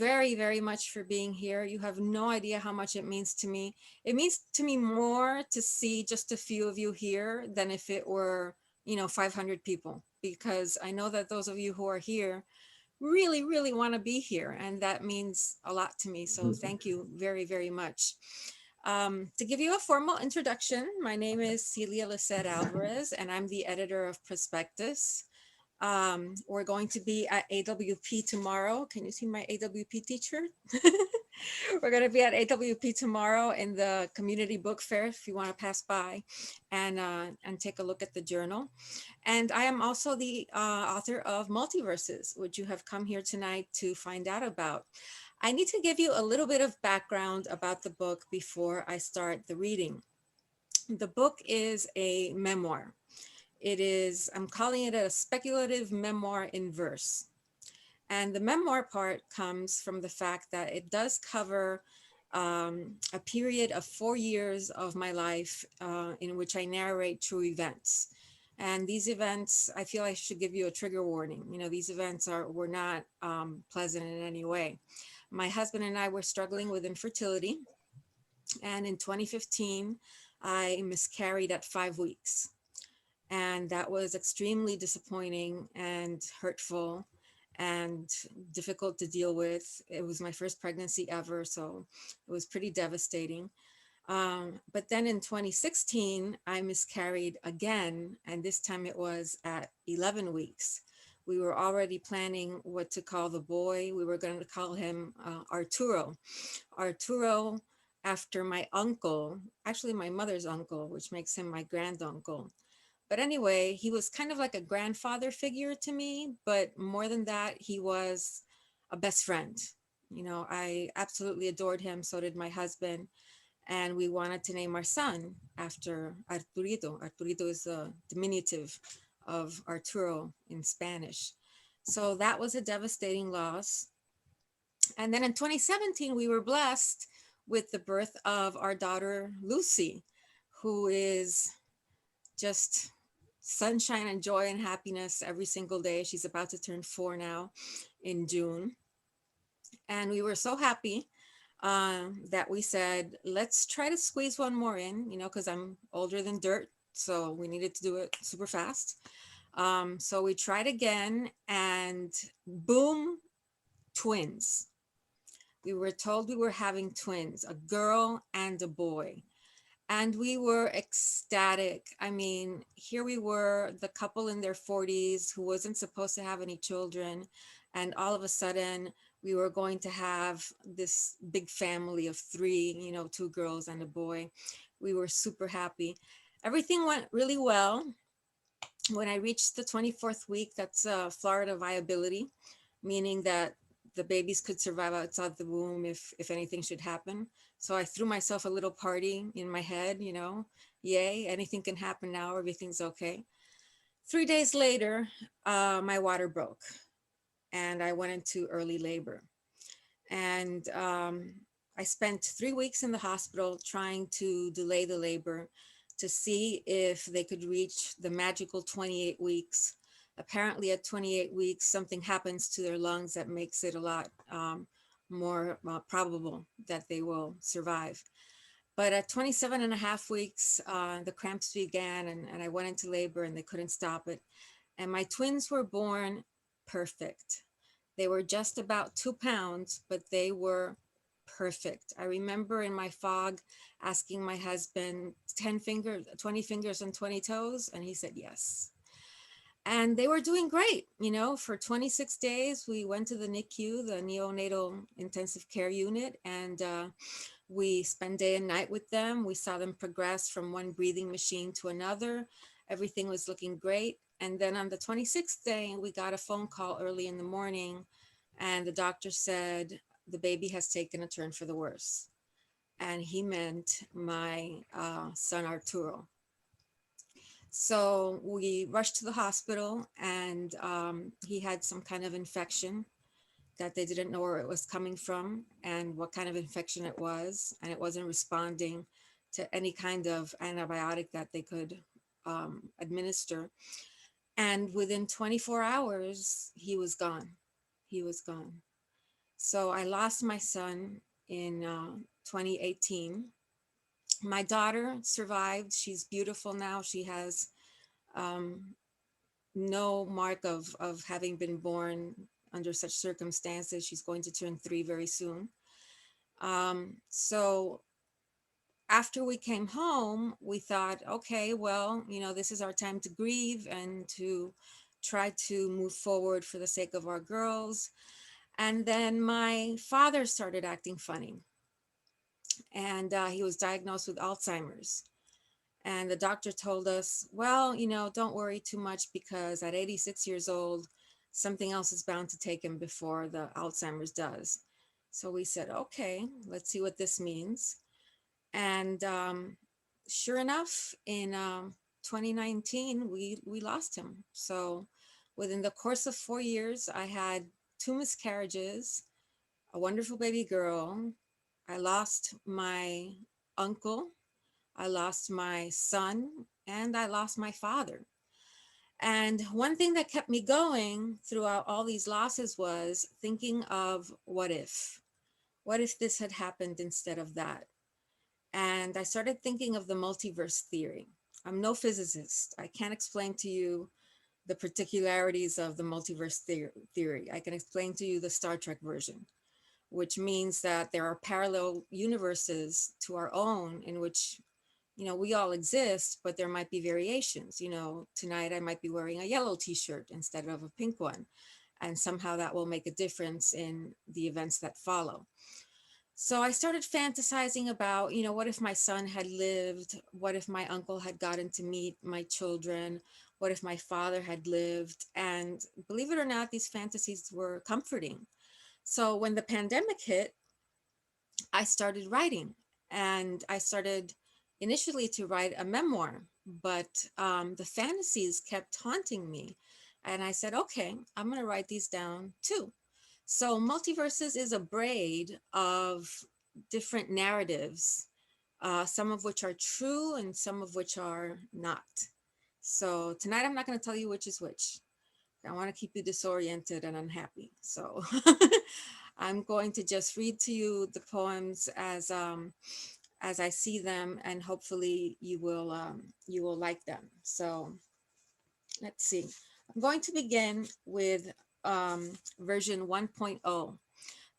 very, very much for being here. You have no idea how much it means to me. It means to me more to see just a few of you here than if it were, 500 people, because I know that those of you who are here really, really want to be here. And that means a lot to me. So thank you very, very much. To give you a formal introduction, my name is Celia Lisset Alvarez, and I'm the editor of Prospectus. We're going to be at AWP tomorrow. Can you see my AWP t-shirt? We're going to be at AWP tomorrow in the community book fair if you want to pass by and take a look at the journal. And I am also the author of Multiverses, which you have come here tonight to find out about. I need to give you a little bit of background about the book before I start the reading. The book is a memoir. I'm calling it a speculative memoir in verse. And the memoir part comes from the fact that it does cover a period of 4 years of my life in which I narrate true events. And these events, I feel I should give you a trigger warning. These events were not pleasant in any way. My husband and I were struggling with infertility. And in 2015, I miscarried at 5 weeks. And that was extremely disappointing and hurtful and difficult to deal with. It was my first pregnancy ever, so it was pretty devastating. But then in 2016, I miscarried again, and this time it was at 11 weeks. We were already planning what to call the boy. We were going to call him Arturo. Arturo, after my uncle, actually my mother's uncle, which makes him my granduncle. But anyway, he was kind of like a grandfather figure to me, but more than that, he was a best friend. I absolutely adored him. So did my husband. And we wanted to name our son after Arturito. Arturito is the diminutive of Arturo in Spanish. So that was a devastating loss. And then in 2017, we were blessed with the birth of our daughter, Lucy, who is just sunshine and joy and happiness every single day. She's about to turn 4 now in June. And we were so happy that we said, let's try to squeeze one more in, because I'm older than dirt. So we needed to do it super fast. So we tried again and boom, twins. We were told we were having twins, a girl and a boy. And we were ecstatic. I mean, here we were, the couple in their 40s who wasn't supposed to have any children. And all of a sudden, we were going to have this big family of 3, 2 girls and a boy. We were super happy. Everything went really well. When I reached the 24th week, that's Florida viability, meaning that the babies could survive outside the womb if anything should happen. So I threw myself a little party in my head, yay, anything can happen now, everything's okay. 3 days later, my water broke and I went into early labor. And I spent 3 weeks in the hospital trying to delay the labor to see if they could reach the magical 28 weeks. Apparently at 28 weeks, something happens to their lungs that makes it a lot more probable that they will survive. But at 27 and a half weeks, the cramps began and I went into labor and they couldn't stop it. And my twins were born perfect. They were just about 2 pounds, but they were perfect. I remember in my fog asking my husband 10 fingers, 20 fingers and 20 toes, and he said yes. And they were doing great. For 26 days, we went to the NICU, the neonatal intensive care unit, and we spent day and night with them. We saw them progress from one breathing machine to another. Everything was looking great. And then on the 26th day, we got a phone call early in the morning, and the doctor said, the baby has taken a turn for the worse. And he meant my son, Arturo. So we rushed to the hospital and he had some kind of infection that they didn't know where it was coming from and what kind of infection it was. And it wasn't responding to any kind of antibiotic that they could administer. And within 24 hours, he was gone. He was gone. So I lost my son in 2018. My daughter survived. She's beautiful now. She has um, no mark of having been born under such circumstances. She's going to turn 3 very soon. So after we came home, we thought, okay, well, this is our time to grieve and to try to move forward for the sake of our girls. And then my father started acting funny, and he was diagnosed with Alzheimer's. And the doctor told us, well, don't worry too much because at 86 years old, something else is bound to take him before the Alzheimer's does. So we said, okay, let's see what this means. And sure enough, in 2019, we lost him. So within the course of 4 years, I had two miscarriages, a wonderful baby girl. I lost my uncle, I lost my son, and I lost my father. And one thing that kept me going throughout all these losses was thinking of what if? What if this had happened instead of that? And I started thinking of the multiverse theory. I'm no physicist. I can't explain to you the particularities of the multiverse theory. I can explain to you the Star Trek version, which means that there are parallel universes to our own in which we all exist, but there might be variations. Tonight I might be wearing a yellow t-shirt instead of a pink one, and somehow that will make a difference in the events that follow. So I started fantasizing about, what if my son had lived? What if my uncle had gotten to meet my children? What if my father had lived? And believe it or not, these fantasies were comforting. So when the pandemic hit, I started writing, and I started initially to write a memoir, but the fantasies kept haunting me. And I said, okay, I'm going to write these down too. So Multiverses is a braid of different narratives, some of which are true and some of which are not. So tonight I'm not going to tell you which is which. I want to keep you disoriented and unhappy. So I'm going to just read to you the poems as I see them, and hopefully you will like them. So let's see. I'm going to begin with version 1.0.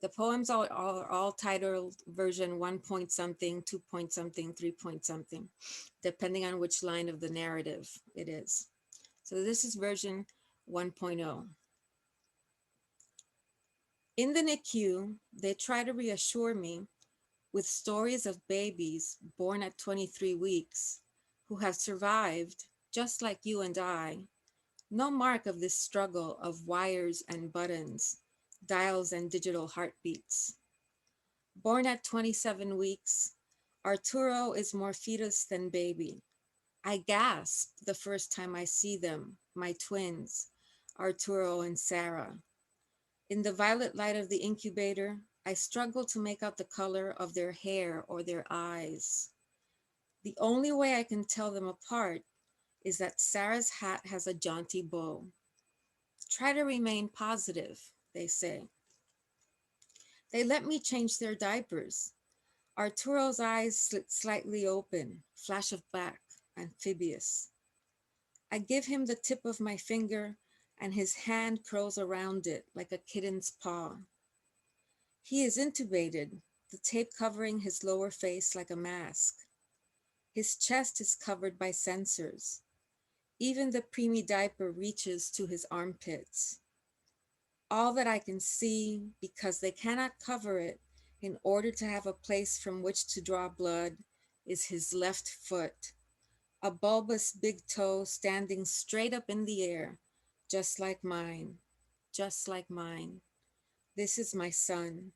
The poems are all titled version 1 point something, 2 point something, 3 point something, depending on which line of the narrative it is. So this is version 1.0. In the NICU, they try to reassure me with stories of babies born at 23 weeks who have survived, just like you and I. No mark of this struggle of wires and buttons, dials and digital heartbeats. Born at 27 weeks, Arturo is more fetus than baby. I gasp the first time I see them, my twins, Arturo and Sarah. In the violet light of the incubator, I struggle to make out the color of their hair or their eyes. The only way I can tell them apart is that Sarah's hat has a jaunty bow. Try to remain positive, they say. They let me change their diapers. Arturo's eyes slit slightly open, flash of black, amphibious. I give him the tip of my finger, and his hand curls around it like a kitten's paw. He is intubated, the tape covering his lower face like a mask. His chest is covered by sensors. Even the preemie diaper reaches to his armpits. All that I can see, because they cannot cover it in order to have a place from which to draw blood, is his left foot, a bulbous big toe standing straight up in the air, just like mine, just like mine. This is my son.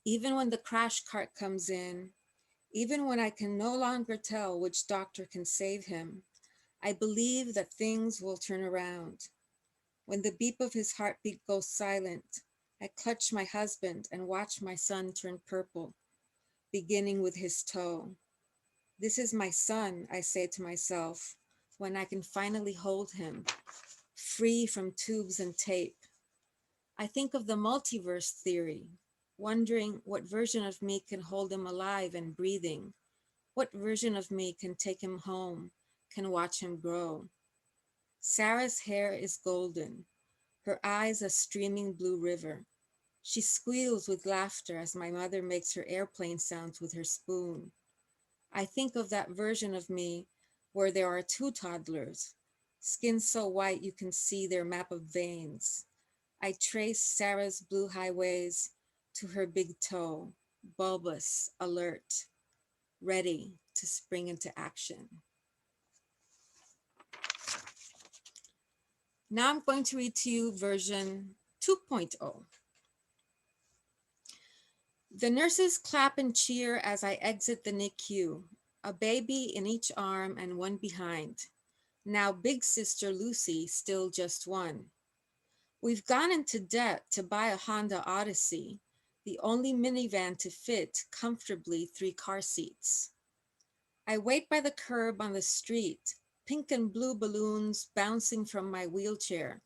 Even when the crash cart comes in, even when I can no longer tell which doctor can save him, I believe that things will turn around. When the beep of his heartbeat goes silent, I clutch my husband and watch my son turn purple, beginning with his toe. This is my son, I say to myself, when I can finally hold him, free from tubes and tape. I think of the multiverse theory, wondering what version of me can hold him alive and breathing, what version of me can take him home, can watch him grow. Sarah's hair is golden, her eyes a streaming blue river. She squeals with laughter as my mother makes her airplane sounds with her spoon. I think of that version of me where there are two toddlers, skin so white you can see their map of veins. I trace Sarah's blue highways to her big toe, bulbous, alert, ready to spring into action. Now I'm going to read to you version 2.0. The nurses clap and cheer as I exit the NICU, a baby in each arm and one behind. Now big sister Lucy, still just one. We've gone into debt to buy a Honda Odyssey, the only minivan to fit comfortably 3 car seats. I wait by the curb on the street, pink and blue balloons bouncing from my wheelchair,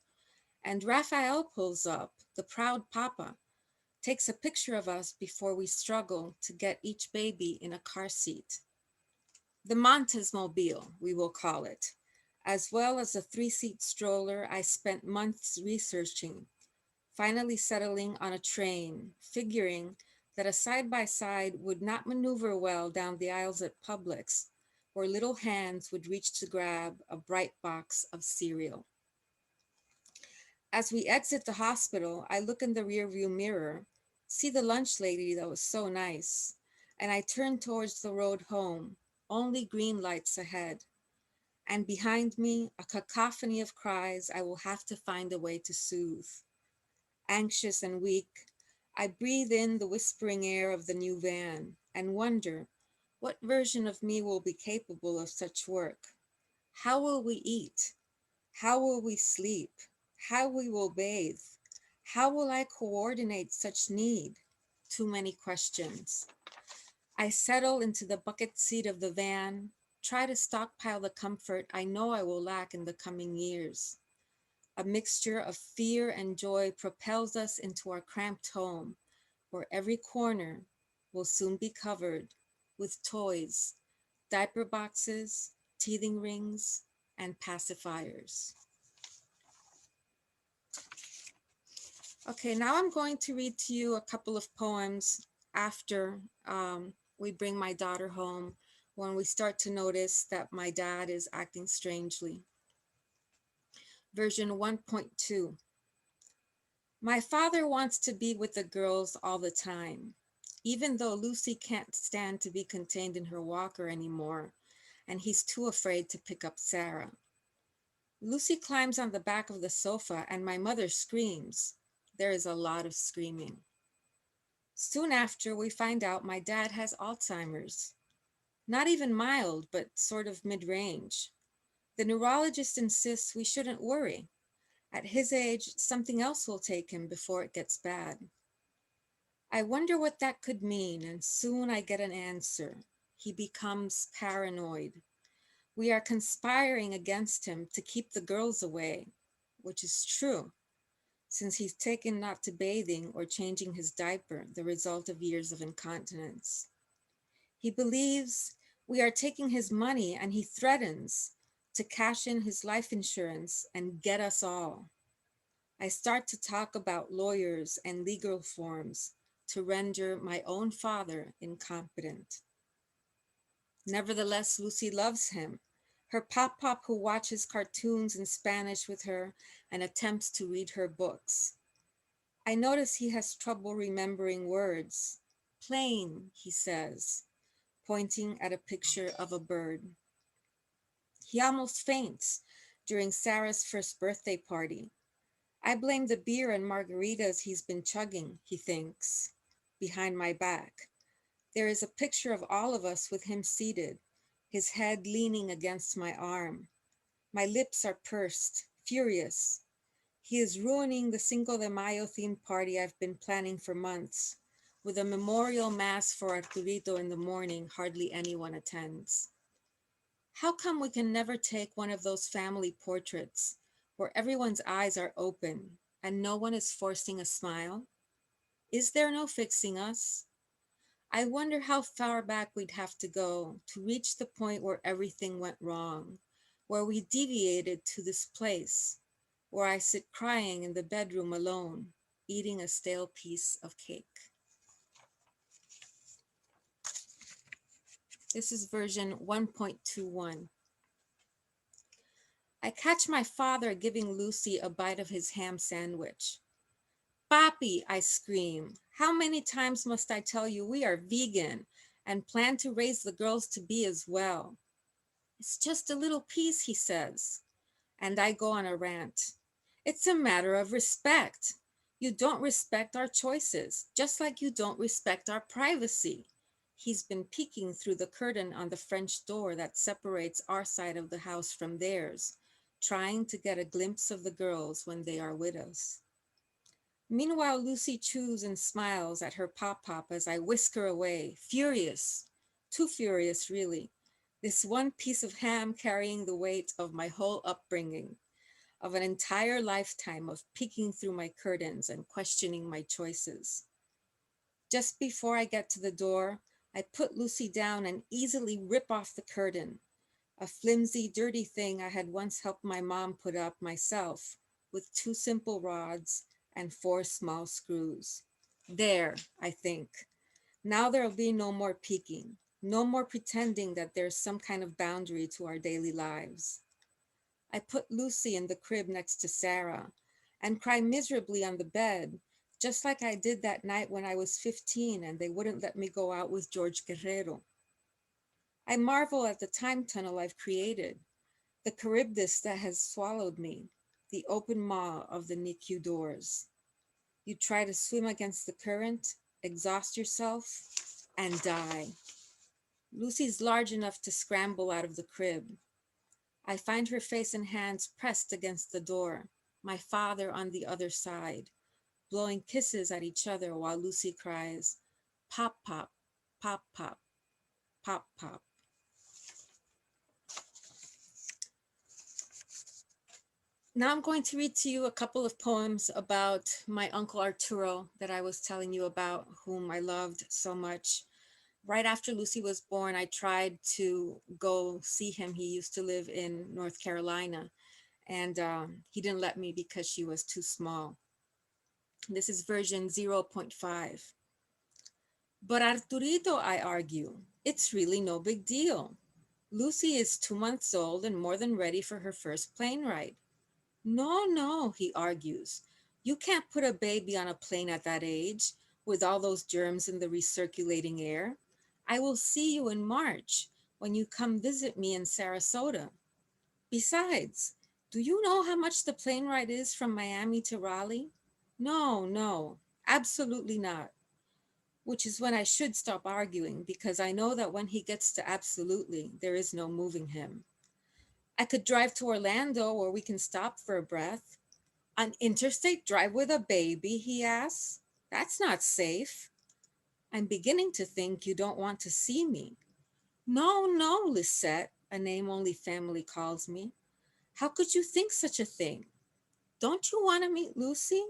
and Raphael pulls up, the proud papa, takes a picture of us before we struggle to get each baby in a car seat. The Montes Mobile, we will call it, as well as a 3-seat stroller I spent months researching, finally settling on a train, figuring that a side-by-side would not maneuver well down the aisles at Publix, where little hands would reach to grab a bright box of cereal. As we exit the hospital, I look in the rearview mirror, see the lunch lady that was so nice, and I turn towards the road home, only green lights ahead. And behind me, a cacophony of cries I will have to find a way to soothe. Anxious and weak, I breathe in the whispering air of the new van and wonder what version of me will be capable of such work. How will we eat? How will we sleep? How we will bathe? How will I coordinate such need? Too many questions. I settle into the bucket seat of the van, try to stockpile the comfort I know I will lack in the coming years. A mixture of fear and joy propels us into our cramped home, where every corner will soon be covered with toys, diaper boxes, teething rings, and pacifiers. Okay, now I'm going to read to you a couple of poems after we bring my daughter home, when we start to notice that my dad is acting strangely. Version 1.2. My father wants to be with the girls all the time, even though Lucy can't stand to be contained in her walker anymore, and he's too afraid to pick up Sarah. Lucy climbs on the back of the sofa and my mother screams. There is a lot of screaming. Soon after, we find out my dad has Alzheimer's. Not even mild, but sort of mid-range. The neurologist insists we shouldn't worry. At his age, something else will take him before it gets bad. I wonder what that could mean, and soon I get an answer. He becomes paranoid. We are conspiring against him to keep the girls away, which is true, since he's taken not to bathing or changing his diaper, the result of years of incontinence. He believes we are taking his money, and he threatens to cash in his life insurance and get us all. I start to talk about lawyers and legal forms to render my own father incompetent. Nevertheless, Lucy loves him. Her pop-pop who watches cartoons in Spanish with her and attempts to read her books. I notice he has trouble remembering words. Plane, he says, pointing at a picture of a bird. He almost faints during Sarah's first birthday party. I blame the beer and margaritas he's been chugging, he thinks, behind my back. There is a picture of all of us with him seated, his head leaning against my arm. My lips are pursed, furious. He is ruining the Cinco de Mayo themed party I've been planning for months. With a memorial mass for Arturito in the morning, hardly anyone attends. How come we can never take one of those family portraits where everyone's eyes are open, and no one is forcing a smile? Is there no fixing us? I wonder how far back we'd have to go to reach the point where everything went wrong, where we deviated to this place, where I sit crying in the bedroom alone, eating a stale piece of cake. This is version 1.21. I catch my father giving Lucy a bite of his ham sandwich. Papi, I scream, how many times must I tell you we are vegan and plan to raise the girls to be as well? It's just a little piece, he says. And I go on a rant. It's a matter of respect. You don't respect our choices, just like you don't respect our privacy. He's been peeking through the curtain on the French door that separates our side of the house from theirs, trying to get a glimpse of the girls when they are with us. Meanwhile, Lucy chews and smiles at her pop-pop as I whisk her away, furious, too furious really, this one piece of ham carrying the weight of my whole upbringing, of an entire lifetime of peeking through my curtains and questioning my choices. Just before I get to the door, I put Lucy down and easily rip off the curtain, a flimsy, dirty thing I had once helped my mom put up myself with two simple rods and four small screws. There, I think. Now there'll be no more peeking, no more pretending that there's some kind of boundary to our daily lives. I put Lucy in the crib next to Sarah and cry miserably on the bed, just like I did that night when I was 15 and they wouldn't let me go out with George Guerrero. I marvel at the time tunnel I've created, the Charybdis that has swallowed me, the open maw of the NICU doors. You try to swim against the current, exhaust yourself, and die. Lucy's large enough to scramble out of the crib. I find her face and hands pressed against the door, my father on the other side, blowing kisses at each other while Lucy cries, pop, pop, pop, pop, pop, pop. Now I'm going to read to you a couple of poems about my uncle Arturo that I was telling you about, whom I loved so much. Right after Lucy was born, I tried to go see him. He used to live in North Carolina, and he didn't let me because she was too small. This is version 0.5. But Arturito, I argue, it's really no big deal. Lucy is 2 months old and more than ready for her first plane ride. No, no, he argues. You can't put a baby on a plane at that age with all those germs in the recirculating air. I will see you in March when you come visit me in Sarasota. Besides, do you know how much the plane ride is from Miami to Raleigh? No, no, absolutely not. Which is when I should stop arguing because I know that when he gets to absolutely, there is no moving him. I could drive to Orlando where we can stop for a breath. An interstate drive with a baby, he asks? That's not safe. I'm beginning to think you don't want to see me. No, no, Lisette, a name only family calls me. How could you think such a thing? Don't you want to meet Lucy?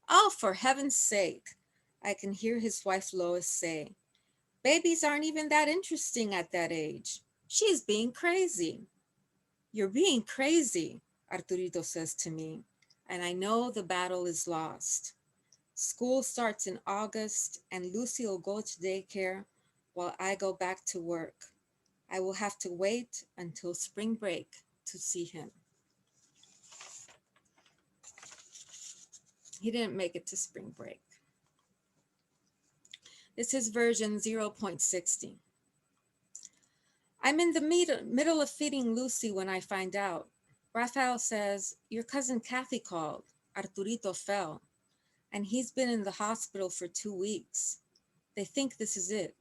Oh, for heaven's sake, I can hear his wife Lois say. Babies aren't even that interesting at that age. She's being crazy. You're being crazy, Arturito says to me, and I know the battle is lost. School starts in August, and Lucy will go to daycare while I go back to work. I will have to wait until spring break to see him. He didn't make it to spring break. This is version 0.60. I'm in the middle of feeding Lucy when I find out. Raphael says, your cousin Kathy called. Arturito fell, and he's been in the hospital for 2 weeks. They think this is it.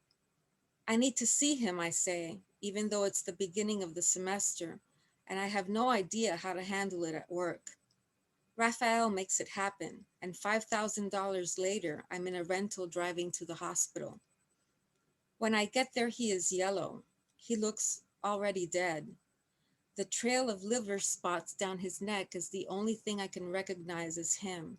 I need to see him, I say, even though it's the beginning of the semester, and I have no idea how to handle it at work. Raphael makes it happen, and $5,000 later, I'm in a rental driving to the hospital. When I get there, he is yellow. He looks already dead. The trail of liver spots down his neck is the only thing I can recognize as him.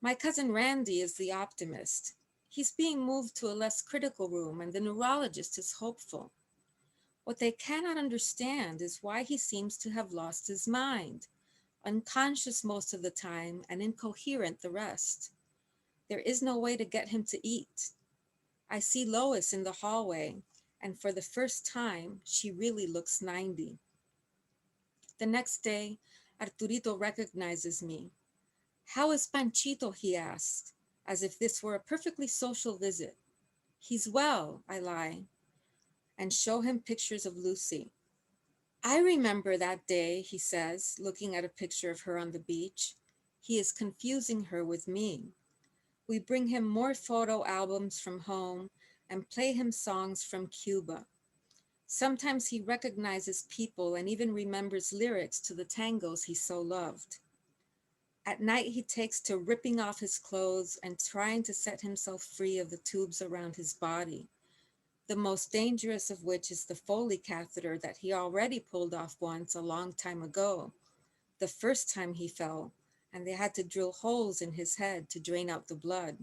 My cousin Randy is the optimist. He's being moved to a less critical room, and the neurologist is hopeful. What they cannot understand is why he seems to have lost his mind, unconscious most of the time and incoherent the rest. There is no way to get him to eat. I see Lois in the hallway, and for the first time, she really looks 90. The next day, Arturito recognizes me. How is Panchito? He asks, as if this were a perfectly social visit. He's well, I lie, and show him pictures of Lucy. I remember that day, he says, looking at a picture of her on the beach. He is confusing her with me. We bring him more photo albums from home and play him songs from Cuba. Sometimes he recognizes people and even remembers lyrics to the tangos he so loved. At night, he takes to ripping off his clothes and trying to set himself free of the tubes around his body, the most dangerous of which is the Foley catheter that he already pulled off once a long time ago, the first time he fell, and they had to drill holes in his head to drain out the blood.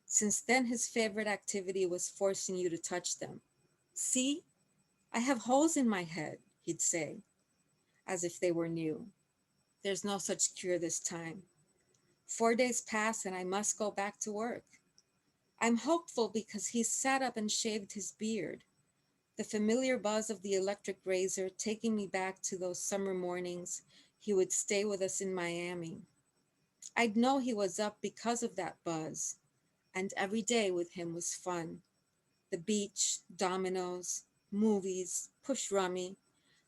Since then, his favorite activity was forcing you to touch them. See, I have holes in my head, he'd say, as if they were new. There's no such cure this time. 4 days pass and I must go back to work. I'm hopeful because he's sat up and shaved his beard. The familiar buzz of the electric razor taking me back to those summer mornings he would stay with us in Miami. I'd know he was up because of that buzz, and every day with him was fun. The beach, dominoes, movies, push rummy,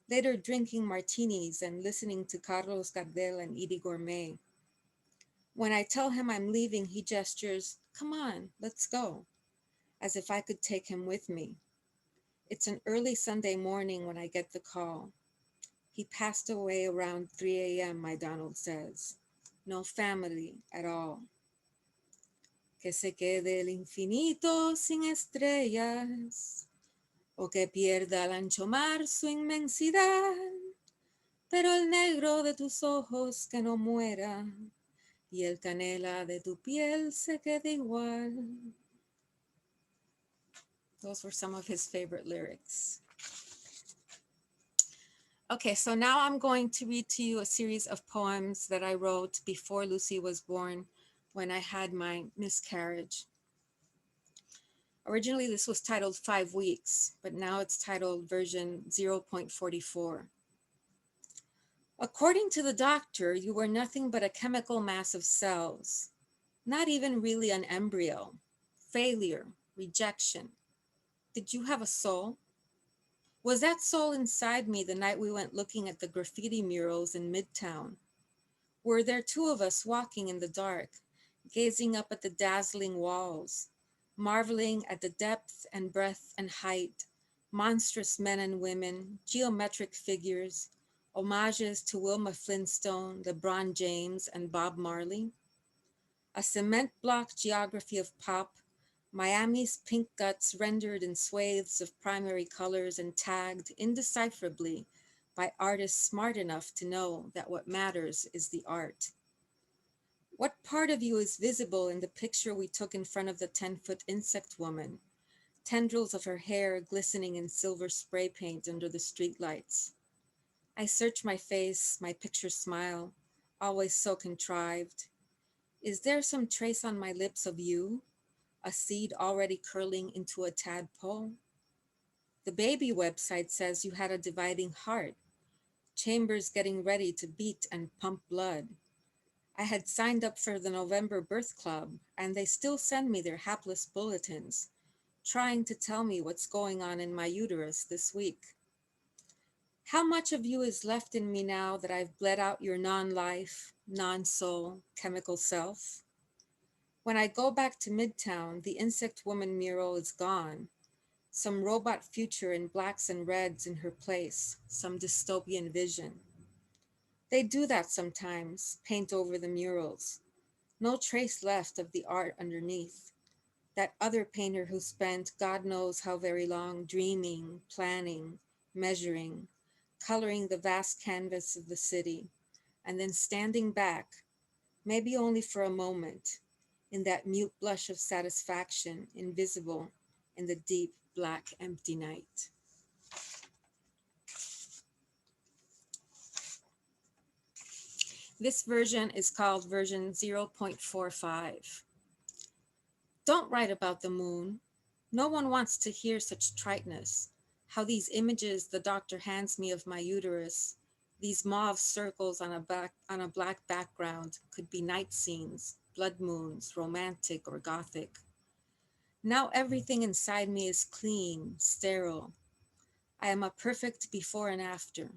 later drinking martinis and listening to Carlos Gardel and Edie Gourmet. When I tell him I'm leaving, he gestures, "Come on, let's go," as if I could take him with me. It's an early Sunday morning when I get the call. He passed away around 3 a.m., my Donald says. No family at all. Que se quede el infinito sin estrellas, o que pierda al ancho mar su inmensidad, pero el negro de tus ojos que no muera, y el canela de tu piel se quede igual. Those were some of his favorite lyrics. Okay, so now I'm going to read to you a series of poems that I wrote before Lucy was born when I had my miscarriage. Originally, this was titled 5 Weeks, but now it's titled version 0.44. According to the doctor, you were nothing but a chemical mass of cells, not even really an embryo. Failure, rejection. Did you have a soul? Was that soul inside me the night we went looking at the graffiti murals in Midtown? Were there two of us walking in the dark, gazing up at the dazzling walls, marveling at the depth and breadth and height, monstrous men and women, geometric figures, homages to Wilma Flintstone, LeBron James, and Bob Marley? A cement block geography of pop, Miami's pink guts rendered in swathes of primary colors and tagged indecipherably by artists smart enough to know that what matters is the art. What part of you is visible in the picture we took in front of the 10-foot insect woman, tendrils of her hair glistening in silver spray paint under the streetlights? I search my face, my picture smile, always so contrived. Is there some trace on my lips of you? A seed already curling into a tadpole? The baby website says you had a dividing heart, chambers getting ready to beat and pump blood. I had signed up for the November birth club, and they still send me their hapless bulletins, trying to tell me what's going on in my uterus this week. How much of you is left in me now that I've bled out your non-life, non-soul, chemical self? When I go back to Midtown, the insect woman mural is gone. Some robot future in blacks and reds in her place, some dystopian vision. They do that sometimes, paint over the murals. No trace left of the art underneath. That other painter who spent God knows how very long dreaming, planning, measuring, coloring the vast canvas of the city, and then standing back, maybe only for a moment, in that mute blush of satisfaction invisible in the deep, black, empty night. This version is called version 0.45. Don't write about the moon. No one wants to hear such triteness. How these images the doctor hands me of my uterus, these mauve circles on a black background, could be night scenes, blood moons, romantic or gothic. Now everything inside me is clean, sterile. I am a perfect before and after.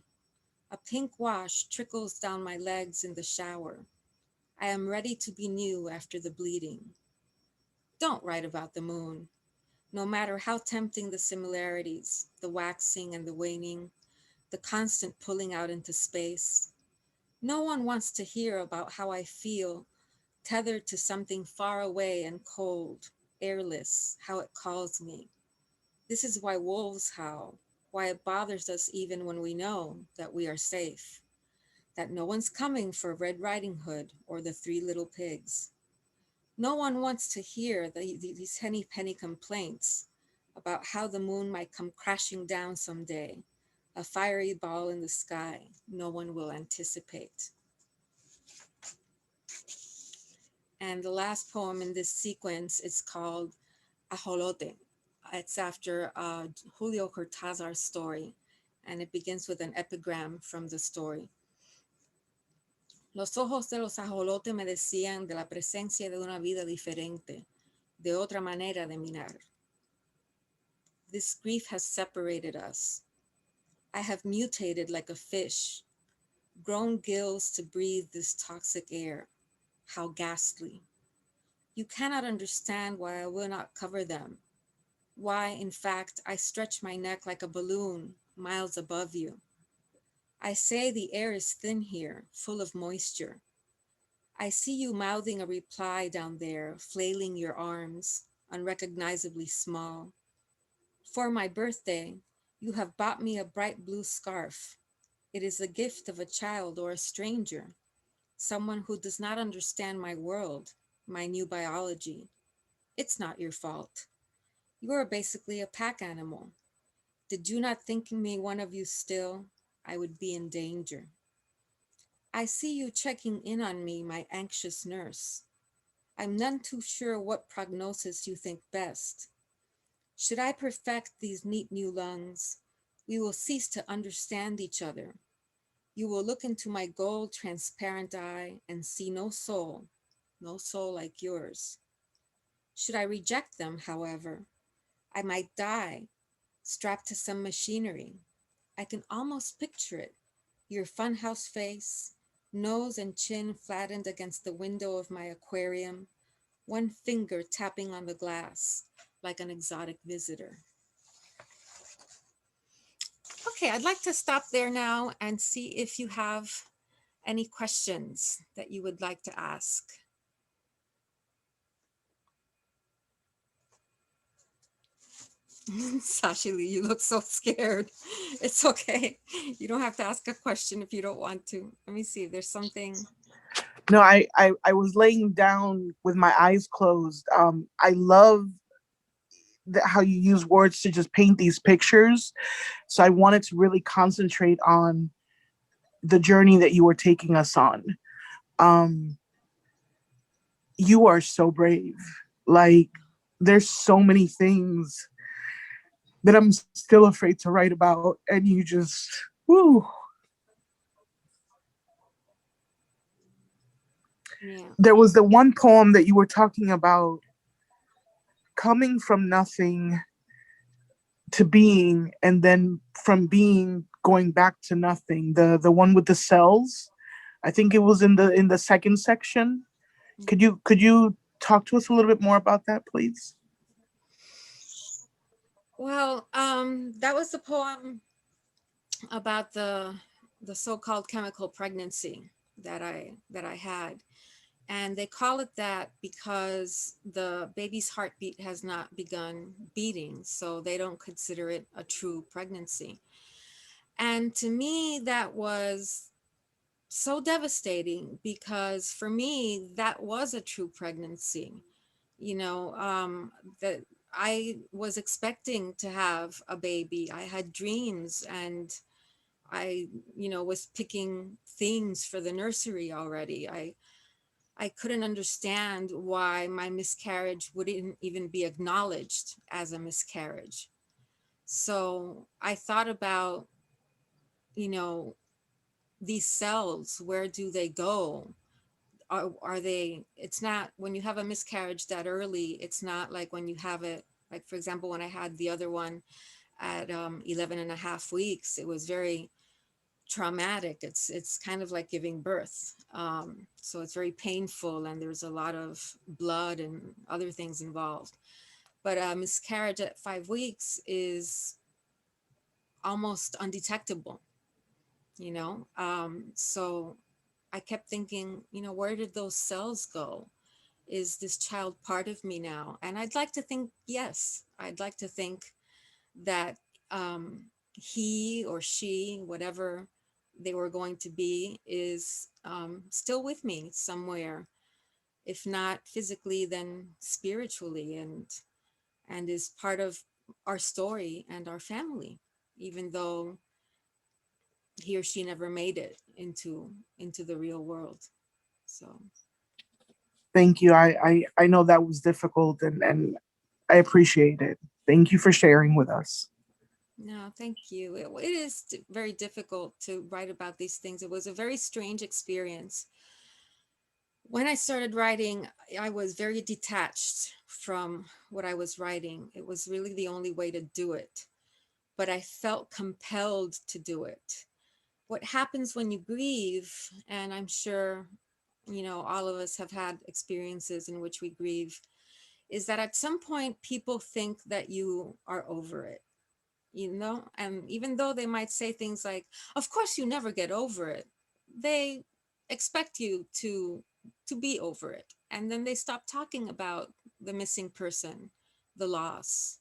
A pink wash trickles down my legs in the shower. I am ready to be new after the bleeding. Don't write about the moon. No matter how tempting the similarities, the waxing and the waning, the constant pulling out into space, no one wants to hear about how I feel, tethered to something far away and cold, airless, how it calls me. This is why wolves howl, why it bothers us even when we know that we are safe, that no one's coming for Red Riding Hood or the Three Little Pigs. No one wants to hear these henny penny complaints about how the moon might come crashing down someday, a fiery ball in the sky no one will anticipate. And the last poem in this sequence is called Ajolote. It's after Julio Cortázar's story, and it begins with an epigram from the story. Los ojos de los ajolotes me decían de la presencia de una vida diferente, de otra manera de mirar. This grief has separated us. I have mutated like a fish, grown gills to breathe this toxic air. How ghastly. You cannot understand why I will not cover them. Why, in fact, I stretch my neck like a balloon, miles above you. I say the air is thin here, full of moisture. I see you mouthing a reply down there, flailing your arms, unrecognizably small. For my birthday, you have bought me a bright blue scarf. It is the gift of a child or a stranger, someone who does not understand my world, my new biology. It's not your fault. You are basically a pack animal. Did you not think me one of you still, I would be in danger. I see you checking in on me, my anxious nurse. I'm none too sure what prognosis you think best. Should I perfect these neat new lungs, we will cease to understand each other. You will look into my gold transparent eye and see no soul like yours. Should I reject them, however, I might die, strapped to some machinery. I can almost picture it, your funhouse face, nose and chin flattened against the window of my aquarium, one finger tapping on the glass like an exotic visitor. Okay, I'd like to stop there now and see if you have any questions that you would like to ask. Sashi Lee, you look so scared. It's okay. You don't have to ask a question if you don't want to. Let me see if there's something. No, I was laying down with my eyes closed. I love how you use words to just paint these pictures. So I wanted to really concentrate on the journey that you were taking us on. Um, you are so brave. Like, there's so many things that I'm still afraid to write about, and you just, whoo. Yeah. There was the one poem that you were talking about, coming from nothing to being, and then from being going back to nothing. The one with the cells. I think it was in the second section. Could you talk to us a little bit more about that, please? Well, that was the poem about the so-called chemical pregnancy that I had. And they call it that because the baby's heartbeat has not begun beating, so they don't consider it a true pregnancy. And to me, that was so devastating because for me, that was a true pregnancy. You know, that I was expecting to have a baby. I had dreams, and I, was picking themes for the nursery already. I couldn't understand why my miscarriage wouldn't even be acknowledged as a miscarriage. So I thought about, you know, these cells, where do they go? Are they, it's not, when you have a miscarriage that early, it's not like when you have it, like, for example, when I had the other one at 11 and a half weeks, it was very traumatic. It's kind of like giving birth. So it's very painful, and there's a lot of blood and other things involved. But a miscarriage at 5 weeks is almost undetectable, so I kept thinking, where did those cells go? Is this child part of me now? And I'd like to think yes. I'd like to think that he or she, whatever they were going to be, is still with me somewhere, if not physically, then spiritually, and is part of our story and our family, even though he or she never made it into the real world. So Thank you. I know that was difficult, and I appreciate it. Thank you for sharing with us. no, thank you. It is very difficult to write about these things. It was a very strange experience. When I started writing, I was very detached from what I was writing. It was really the only way to do it, but I felt compelled to do it. What happens when you grieve, and I'm sure, all of us have had experiences in which we grieve, is that at some point people think that you are over it, and even though they might say things like, of course you never get over it, they expect you to be over it, and then they stop talking about the missing person, the loss,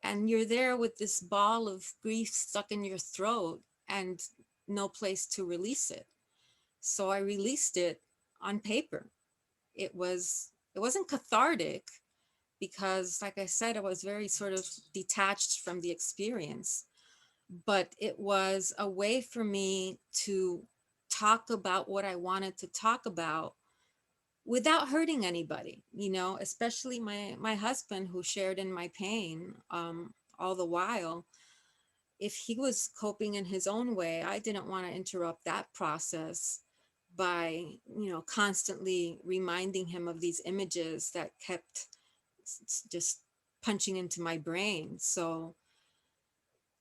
and you're there with this ball of grief stuck in your throat and no place to release it. So I released it on paper. It wasn't cathartic because, like I said, I was very sort of detached from the experience, but it was a way for me to talk about what I wanted to talk about without hurting anybody, especially my husband, who shared in my pain all the while. If he was coping in his own way, I didn't want to interrupt that process by, constantly reminding him of these images that kept just punching into my brain. So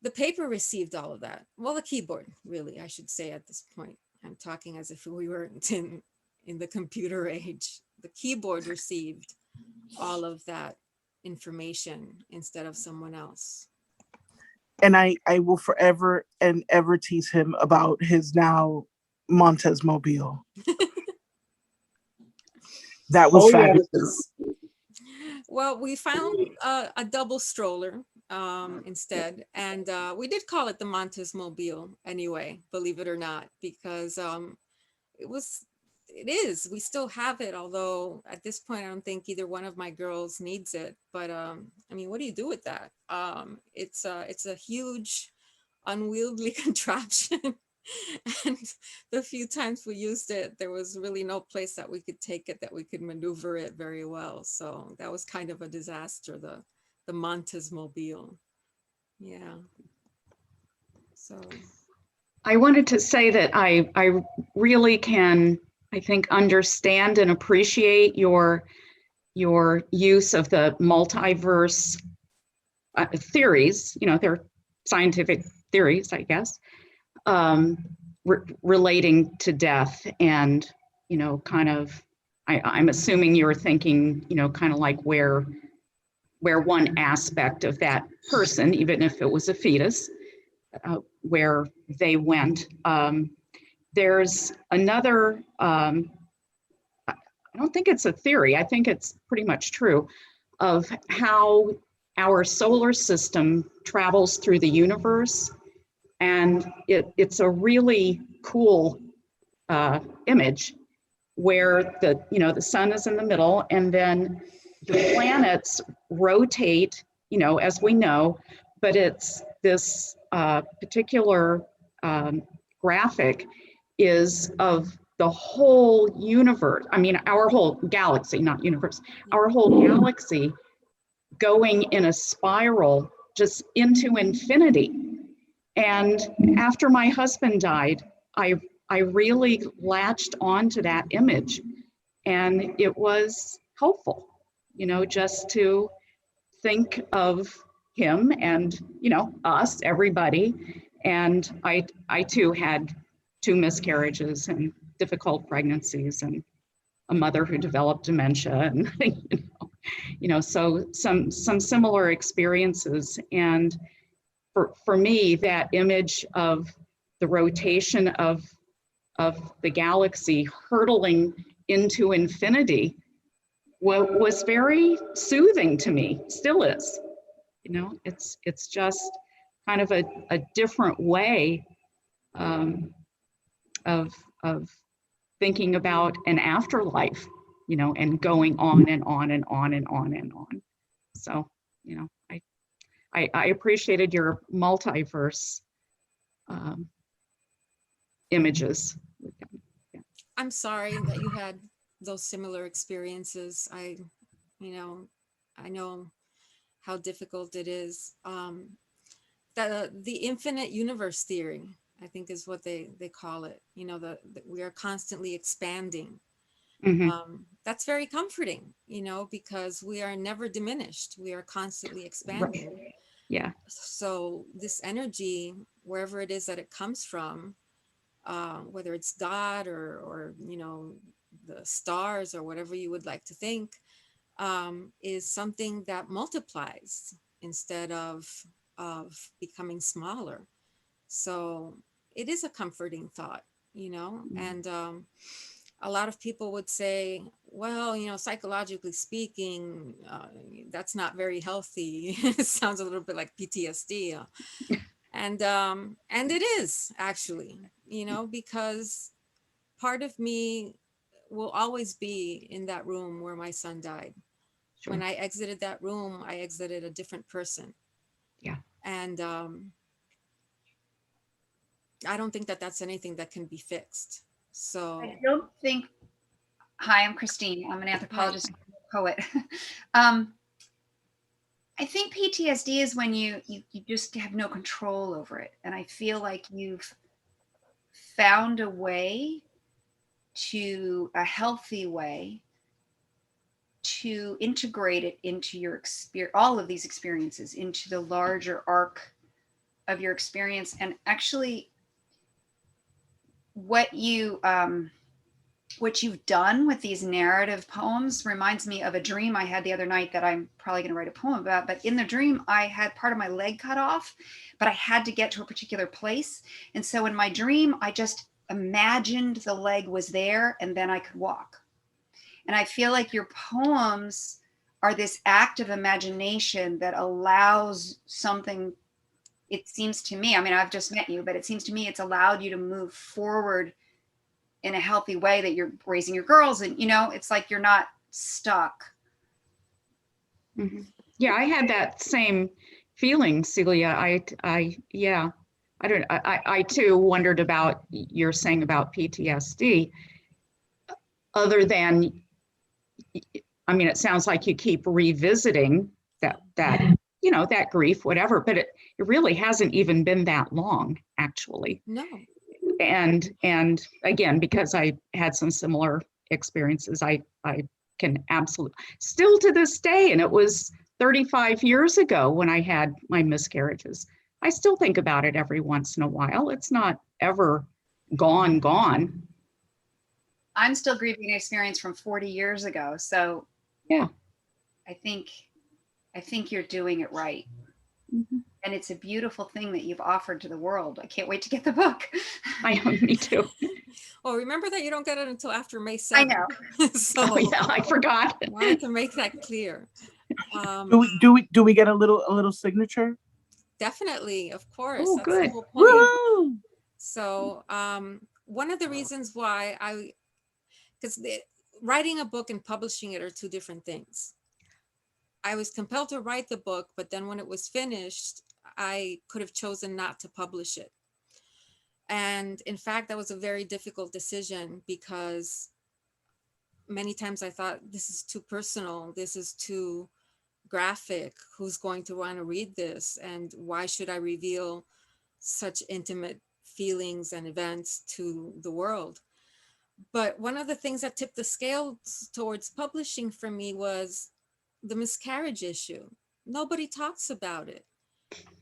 the paper received all of that. Well, the keyboard, really, I should say at this point. I'm talking as if we were in the computer age. The keyboard received all of that information instead of someone else. And I will forever and ever tease him about his now Montez Mobile. That was Oh yes. fabulous. Well, we found a double stroller instead, and we did call it the Montes Mobile anyway, believe it or not, because it was, it is. We still have it, although at this point I don't think either one of my girls needs it. But I mean, what do you do with that? It's a huge, unwieldy contraption. And the few times we used it, there was really no place that we could take it, that we could maneuver it very well. So that was kind of a disaster, the Montes Mobile. Yeah. So I wanted to say that I really can, I think, understand and appreciate your use of the multiverse theories. They're scientific theories, I guess, relating to death, and kind of. I'm assuming you were thinking, kind of like where one aspect of that person, even if it was a fetus, where they went. There's another, I don't think it's a theory, I think it's pretty much true, of how our solar system travels through the universe. And it's a really cool image where the sun is in the middle, and then the planets rotate, as we know, but it's this particular graphic is of the whole universe. I mean, our whole galaxy, not universe, our whole galaxy going in a spiral just into infinity. And after my husband died, I really latched onto that image, and it was helpful, just to think of him and, us, everybody. And I too had 2 miscarriages and difficult pregnancies and a mother who developed dementia, and so some similar experiences. And for me, that image of the rotation of the galaxy hurtling into infinity was very soothing to me, still is. It's just kind of a different way of thinking about an afterlife, and going on and on and on and on and on. So, I appreciated your multiverse images. I'm sorry that you had those similar experiences. I know how difficult it is. The infinite universe theory, I think, is what they call it. We are constantly expanding. That's very comforting, because we are never diminished. We are constantly expanding. Right. Yeah. So this energy, wherever it is that it comes from, whether it's God or the stars or whatever you would like to think, is something that multiplies instead of becoming smaller. So it is a comforting thought, and a lot of people would say, well, psychologically speaking, that's not very healthy. It sounds a little bit like PTSD. And it is actually, because part of me will always be in that room where my son died. Sure. When I exited that room, I exited a different person. Yeah. And I don't think that that's anything that can be fixed. So I don't think. Hi, I'm Christine. I'm an anthropologist, poet. I think PTSD is when you just have no control over it, and I feel like you've found a way, a healthy way, to integrate it into your experience, all of these experiences, into the larger arc of your experience. And actually, what you've done with these narrative poems reminds me of a dream I had the other night that I'm probably going to write a poem about. But in the dream, I had part of my leg cut off, but I had to get to a particular place. And so in my dream, I just imagined the leg was there and then I could walk. And I feel like your poems are this act of imagination that allows something, it seems to me, I mean, I've just met you, but it seems to me it's allowed you to move forward in a healthy way, that you're raising your girls, and it's like you're not stuck. Mm-hmm. Yeah, I had that same feeling, Celia. I too wondered about you're saying about PTSD. Other than, I mean, it sounds like you keep revisiting that that grief, whatever, but it really hasn't even been that long, actually. no. And again, because I had some similar experiences, I can absolutely, still to this day, and it was 35 years ago when I had my miscarriages, I still think about it every once in a while. It's not ever gone. I'm still grieving an experience from 40 years ago. So yeah, I think you're doing it right. Mm-hmm. And it's a beautiful thing that you've offered to the world. I can't wait to get the book. Me too. Well, remember that you don't get it until after May 7th. I know. So yeah, I forgot. I wanted to make that clear. Do we get a little signature? Definitely, of course. Oh, That's the good. whole point. Woo! So, one of the reasons why because writing a book and publishing it are two different things. I was compelled to write the book, but then when it was finished, I could have chosen not to publish it. And in fact, that was a very difficult decision because many times I thought, this is too personal, this is too graphic, who's going to want to read this? And why should I reveal such intimate feelings and events to the world? But one of the things that tipped the scales towards publishing for me was the miscarriage issue. Nobody talks about it.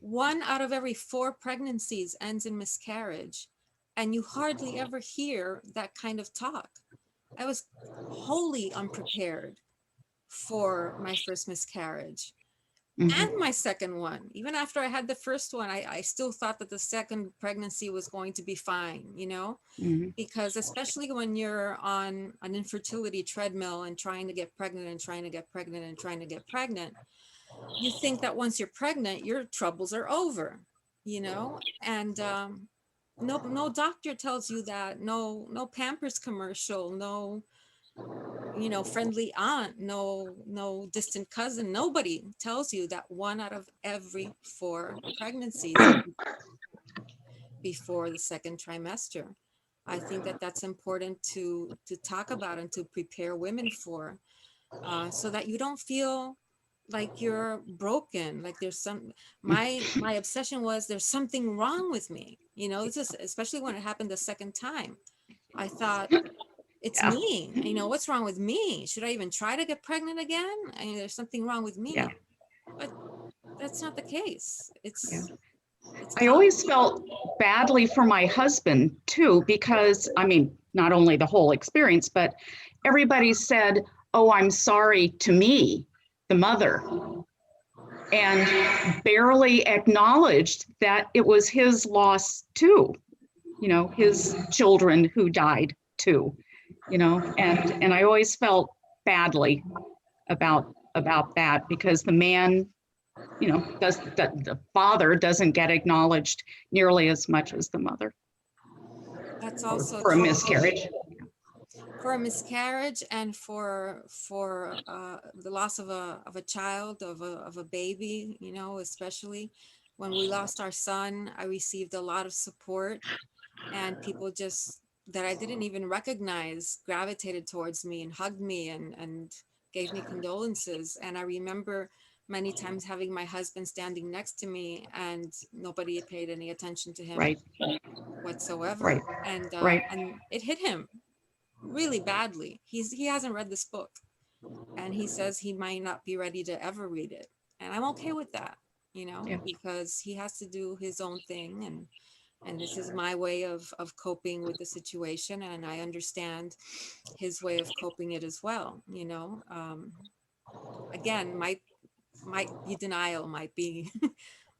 1 out of every 4 pregnancies ends in miscarriage, and you hardly ever hear that kind of talk. I was wholly unprepared for my first miscarriage and Mhm. my second one. Even after I had the first one, I still thought that the second pregnancy was going to be fine, Mhm. because especially when you're on an infertility treadmill and trying to get pregnant and trying to get pregnant and trying to get pregnant, you think that once you're pregnant, your troubles are over, and no doctor tells you that. No Pampers commercial, no friendly aunt, no distant cousin. Nobody tells you that 1 out of every 4 pregnancies before the second trimester. I think that that's important to talk about and to prepare women for, so that you don't feel like you're broken, like there's some. My obsession was, there's something wrong with me. This is especially when it happened the second time. I thought, it's Yeah. me. What's wrong with me? Should I even try to get pregnant again? There's something wrong with Yeah. me. But that's not the case. Yeah. It's I common. always felt badly for my husband too, because I mean, not only the whole experience, but everybody said, "Oh, I'm sorry," to me, the mother, and barely acknowledged that it was his loss too, his children who died too, and I always felt badly about that, because the man, does the father doesn't get acknowledged nearly as much as the mother That's for, also for a true miscarriage. for a miscarriage, and for the loss of a child, of a baby. Especially when we lost our son, I received a lot of support, and people just that I didn't even recognize gravitated towards me and hugged me and gave me condolences. And I remember many times having my husband standing next to me, and nobody paid any attention to him Right, right, whatsoever. And right. it hit him really badly. He hasn't read this book, and he says he might not be ready to ever read it. And I'm okay with that, Yeah, because he has to do his own thing, and this is my way of coping with the situation, and I understand his way of coping it as well. Again, might be denial, might be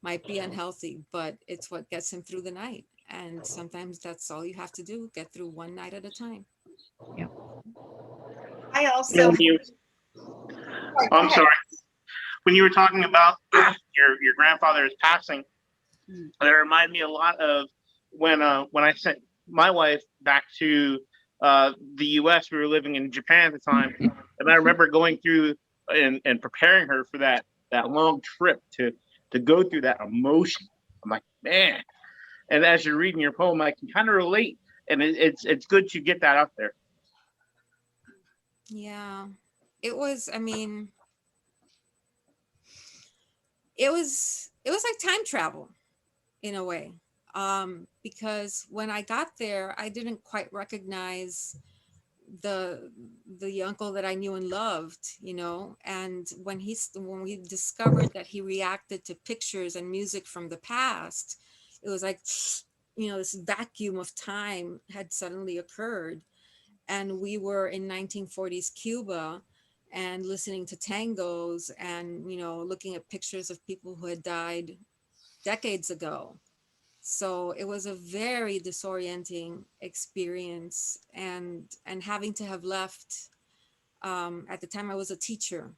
might be unhealthy, but it's what gets him through the night. And sometimes that's all you have to do, get through one night at a time. yeah. I You know, also, sorry, go I'm ahead. sorry. When you were talking about your grandfather's passing, Mm. that reminded me a lot of when I sent my wife back to the U.S. We were living in Japan at the time, and I remember going through and preparing her for that long trip to go through that emotion. I'm like, man. And as you're reading your poem, I can kind of relate, and it's good to get that out there. Yeah, it was. I mean, it was like time travel in a way, because when I got there, I didn't quite recognize the the uncle that I knew and loved, and when we discovered that he reacted to pictures and music from the past, it was like, this vacuum of time had suddenly occurred, and we were in 1940s Cuba and listening to tangos and looking at pictures of people who had died decades ago. So it was a very disorienting experience, and having to have left, at the time I was a teacher,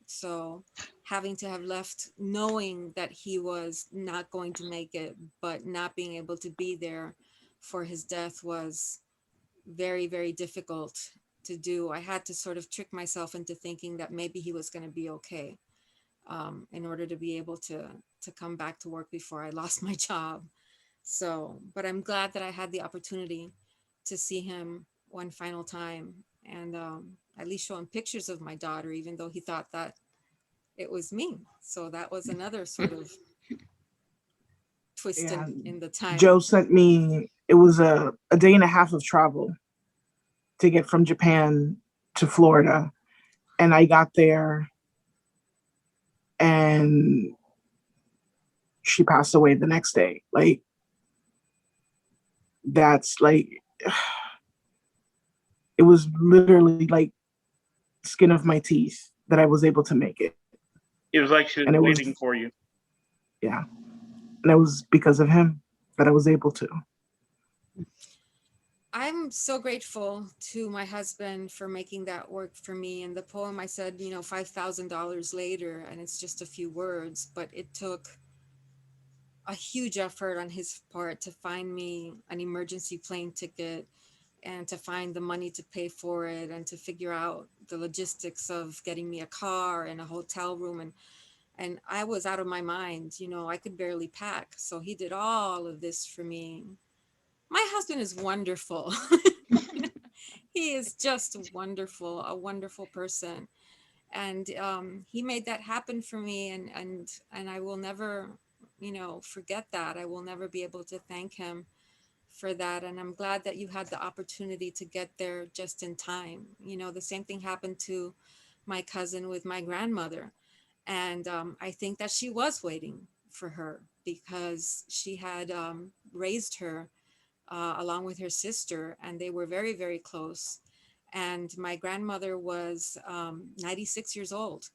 so having to have left knowing that he was not going to make it, but not being able to be there for his death was very, very difficult to do. I had to sort of trick myself into thinking that maybe he was going to be okay, in order to be able to come back to work before I lost my job. So, but I'm glad that I had the opportunity to see him one final time, and at least show him pictures of my daughter, even though he thought that it was me. So that was another sort of twist Yeah, in the time. Joe sent me. It was a day and a half of travel to get from Japan to Florida, and I got there, and she passed away the next day. Like, that's like, it was literally like skin of my teeth that I was able to make it. It was like she And was it was, waiting for you. yeah. And it was because of him that I was able to. I'm so grateful to my husband for making that work for me. And the poem I said, $5,000 later, and it's just a few words, but it took a huge effort on his part to find me an emergency plane ticket and to find the money to pay for it and to figure out the logistics of getting me a car and a hotel room. And I was out of my mind, I could barely pack. So he did all of this for me. My husband is wonderful. He is just wonderful, a wonderful person. And he made that happen for me. And I will never, forget that. I will never be able to thank him for that. And I'm glad that you had the opportunity to get there just in time. The same thing happened to my cousin with my grandmother. And I think that she was waiting for her because she had raised her along with her sister, and they were very, very close. And my grandmother was 96 years old.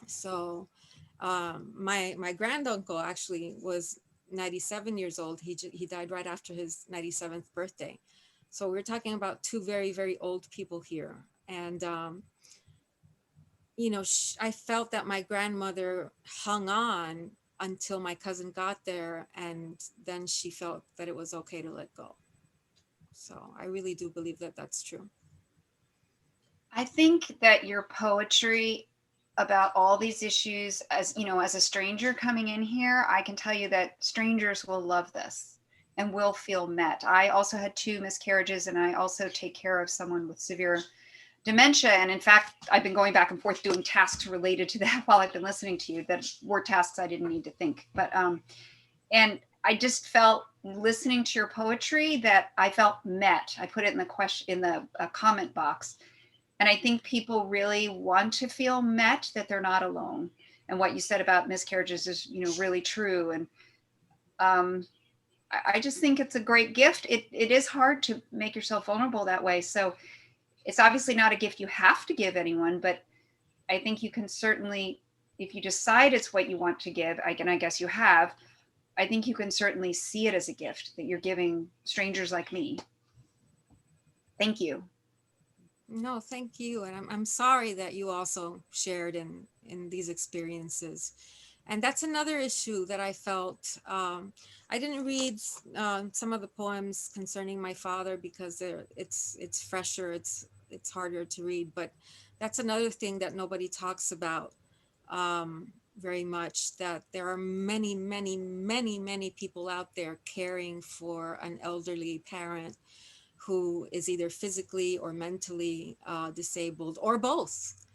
So my granduncle actually was 97 years old. He died right after his 97th birthday. So we're talking about two very, very old people here. And I felt that my grandmother hung on until my cousin got there, and then she felt that it was okay to let go. So I really do believe that that's true. I think that your poetry about all these issues, as a stranger coming in here, I can tell you that strangers will love this and will feel met. I also had two miscarriages, and I also take care of someone with severe dementia. And in fact, I've been going back and forth doing tasks related to that while I've been listening to you that were tasks I didn't need to think. But and I just felt listening to your poetry that I felt met. I put it in the question in the comment box. And I think people really want to feel met, that they're not alone. And what you said about miscarriages is, really true. And I just think it's a great gift. It is hard to make yourself vulnerable that way. So it's obviously not a gift you have to give anyone, but I think you can certainly, if you decide it's what you want to give, I guess you have, I think you can certainly see it as a gift that you're giving strangers like me. Thank you. No, thank you. And I'm sorry that you also shared in these experiences. And that's another issue that I felt. I didn't read some of the poems concerning my father because it's fresher, it's harder to read. But that's another thing that nobody talks about very much. That there are many, many, many, many people out there caring for an elderly parent who is either physically or mentally disabled or both,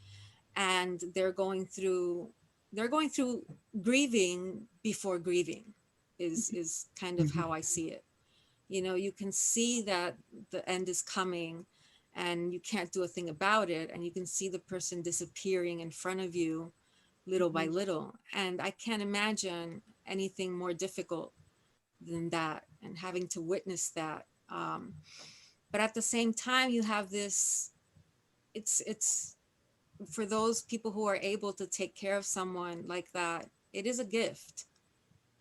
and they're going through grieving before grieving is kind of Mhm. how I see it. You can see that the end is coming and you can't do a thing about it, and you can see the person disappearing in front of you little by Mhm. little, and I can't imagine anything more difficult than that, and having to witness that. But at the same time, you have this, it's for those people who are able to take care of someone like that, it is a gift.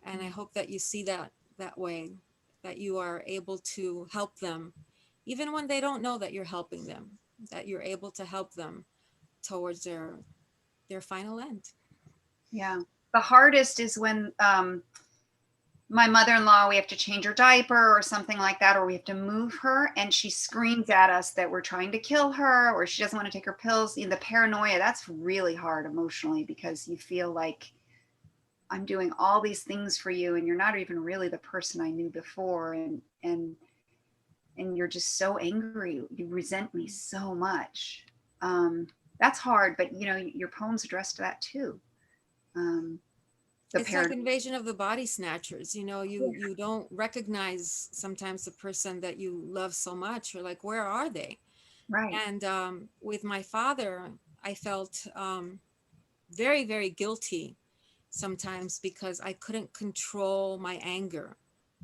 And I hope that you see that way, that you are able to help them even when they don't know that you're helping them, that you're able to help them towards their final end. Yeah. The hardest is when my mother-in-law, we have to change her diaper or something like that, or we have to move her, and she screams at us that we're trying to kill her, or she doesn't want to take her pills. The paranoia, that's really hard emotionally, because you feel like I'm doing all these things for you and you're not even really the person I knew before, and you're just so angry, you resent me so much. That's hard, but your poems address that too. The It's like parent. Invasion of the Body Snatchers. You don't recognize sometimes the person that you love so much. You're like, where are they? Right. And with my father, I felt very, very guilty sometimes because I couldn't control my anger.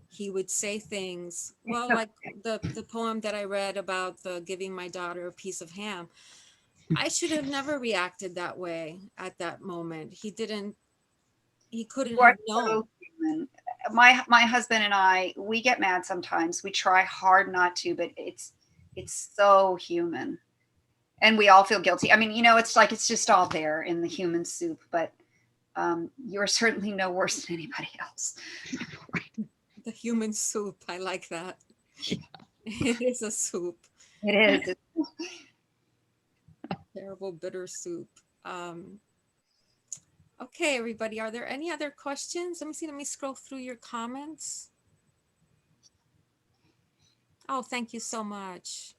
He would say things, well, like the poem that I read about the giving my daughter a piece of ham. I should have never reacted that way at that moment. He couldn't You are have known. so human. My husband and I, we get mad sometimes. We try hard not to, but it's so human, and we all feel guilty. I mean, it's like it's just all there in the human soup. But you're certainly no worse than anybody else. The human soup. I like that. It is a soup. It is. Terrible bitter soup. Um, okay, everybody. Are there any other questions? Let me see. Let me scroll through your comments. Oh, thank you so much.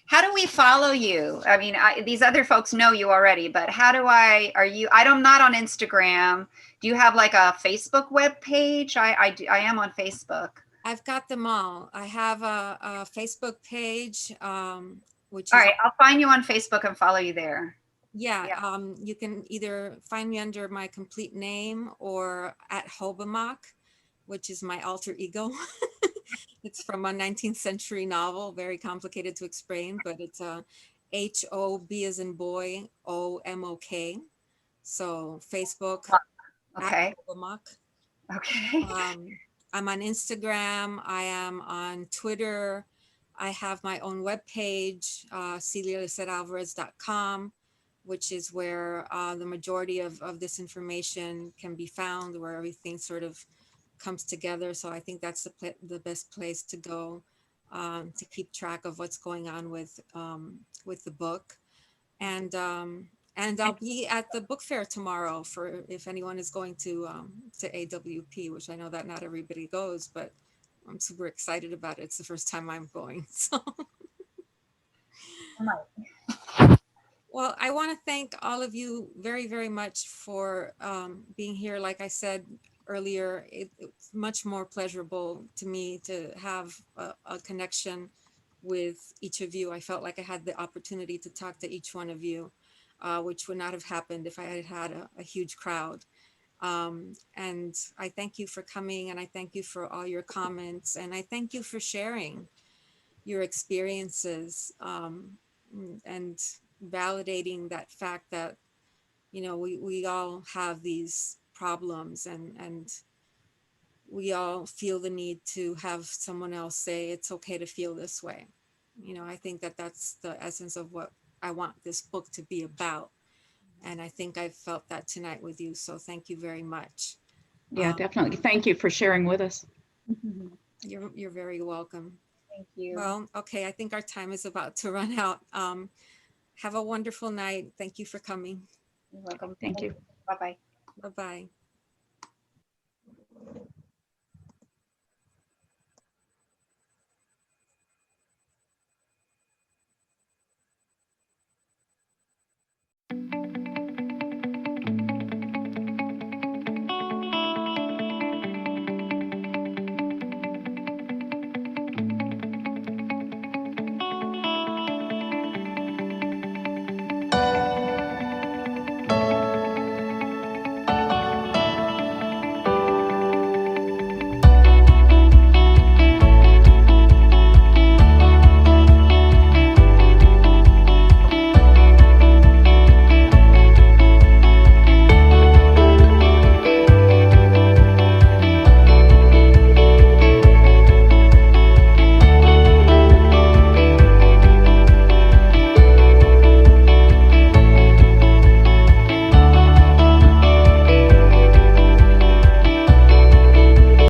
How do we follow you? I mean, these other folks know you already, but how do I'm not on Instagram. Do you have like a Facebook web page? I am on Facebook. I've got them all. I have a Facebook page, which All is, right, I'll find you on Facebook and follow you there. yeah, Yeah. you can either find me under my complete name or at Hobamok, which is my alter ego. It's from a 19th century novel, very complicated to explain, but it's a HOB as in boy, OMOK. So Facebook at Okay. Hobamok. Okay. I'm on Instagram. I am on Twitter. I have my own webpage, CeliaLissetAlvarez.com, which is where the majority of this information can be found, where everything sort of comes together. So I think that's the best place to go to keep track of what's going on with the book. And I'll be at the book fair tomorrow for if anyone is going to AWP, which I know that not everybody goes, but I'm super excited about it. It's the first time I'm going. So, well, I want to thank all of you very, very much for being here. Like I said earlier, it's much more pleasurable to me to have a connection with each of you. I felt like I had the opportunity to talk to each one of you, which would not have happened if I had had a huge crowd. And I thank you for coming, and I thank you for all your comments, and I thank you for sharing your experiences and validating that fact that we all have these problems, and we all feel the need to have someone else say it's okay to feel this way. I think that that's the essence of what I want this book to be about, and I think I've felt that tonight with you, so thank you very much. Yeah, definitely. Thank you for sharing with us. You're very welcome. Thank you. Well, okay, I think our time is about to run out. Have a wonderful night. Thank you for coming. You're welcome. Thank you. Bye-bye. Bye-bye.